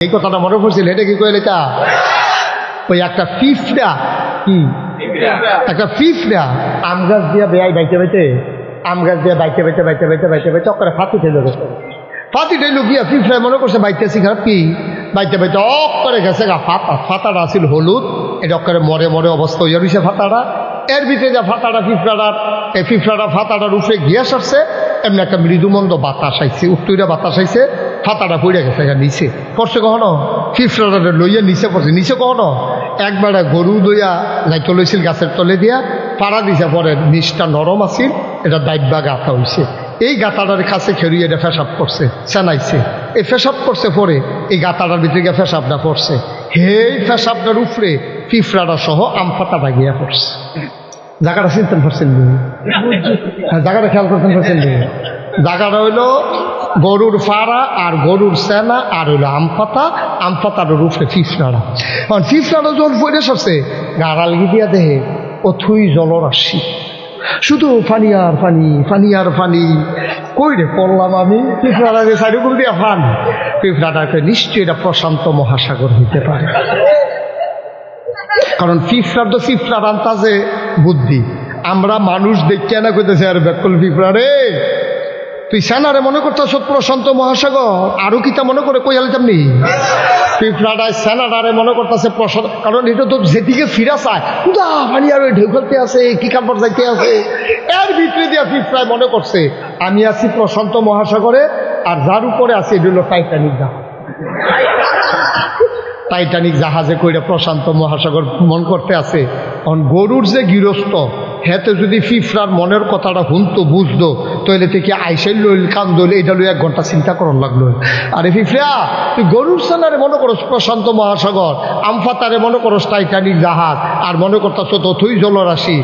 এই কথাটা মনে পড়ছিল, এটা কি কইলে তা ওই একটা পিঁপড়া, কি একটা পিঁপড়া আম গাছ দিয়া বেয়াই বাইতে বাইতে, আম গাছ দিয়া বাইতে বাইতে বাইতে বাইতে বাইতে বাইতে অক্করে ফাঁতি ঠেলো গেছে। ফাঁতি ঠেলো গিয়া পিঁপড়ায় মনে করছে বাইতেছি খারাপ, কি বাইতে বাইতে অক্করে গেছে গা ফাতা। ফাতাটা আছিল হলুদ, এটা অক্করে মরে মরে অবস্থা হইয়া রয়েছে ফাতাটা। এর ভিতরে যা ফাতাটা পিঁপড়াটার, এই পিঁপড়াটা ফাতাটার উপরে গিয়া সারছে, এমনি একটা মৃদুমন্দ বাতাস আইছে, উত্তইরা বাতাস আইছে, ফাতাটা পড়ে গেছে নিচে পড়ছে। কখনো পিঁপড়াটা লইয়া নিচে পড়ছে, নিচে কখনো একবারে গরু দইয়া যাইতে লইছিল গাছের তলে দিয়া পাড়া দিছে, পরে নিচটা নরম আছিল, এটা দাইবা গাঁথা হইছে। এই গাঁথাটার কাছে খেড়িয়ে এটা ফেসাব করছে, চেনাইছে, এই ফেসাব করছে, পরে এই গাঁথাটার ভিতরে গিয়ে ফেসাবটা পড়ছে। এই ফেসাবটার উপরে পিঁপড়াটা সহ আম পাতাটা গিয়া পড়ছে। জায়গাটা চিনতেন পারছেন, হ্যাঁ জায়গাটা খেয়াল করতেন পারছেন। জায়গাটা হইল গরুর ফাড়া আর গরুর সেনা আর হইলো আম পাতা, আম পাতার উপরে পিঁপড়াটা। কারণ পিঁপড়াটা যখন পড়ে সরছে গাড়াল গিয়া দেহে ও থুই জলরাশি, শুধু পানি আর পানি, পানি আর পানি। কই রে পড়লাম আমি, পিঁপড়াটাকে চারিগুল দিয়া ফান। পিঁপড়াটাকে নিশ্চয়ই এটা প্রশান্ত মহাসাগর হইতে পারে, কারণ পিঁপড়ার তো পিঁপড়ার আন্তাজে বুদ্ধি। আমরা মানুষ দেখতে না কইতেছে আর বেকল পিঁপড়া রে, তুই সেনারে মনে করতেছ প্রশান্ত মহাসাগর, আরো কিতা মনে করে কই আলিতাম নি। পিঁপড়াটায় সেনাটারে মনে করতেছে প্রশান্ত, কারণ এটা তো যেদিকে ফিরা চায় উদা পানি আর ঢেউ খেলতে আছে, কি কাপড় যাইতে আছে, এর ভিতরে দিয়া পিঁপড়ায় মনে করছে আমি আছি প্রশান্ত মহাসাগরে, আর যার উপরে আছে এটা হলো টাইটানিক জাহাজ। টাইটানিক জাহাজে কইরা প্রশান্ত মহাসাগর মন করতে আছে। গরুর যে গৃহস্থ, হেতে যদি পিঁপড়ার মনের কথাটা শুনতো বুঝতো, তাহলে থেকে আইসাইল লইল কান্দল, এটা লই 1 ঘন্টা চিন্তা করার লাগলো। আরে পিঁপড়া, তুই গরুর সেনারে মনে করস প্রশান্ত মহাসাগর, আমফাতারে মনে করস টাইটানিক জাহাজ, আর মনে করতেছ তথই জলরাশি।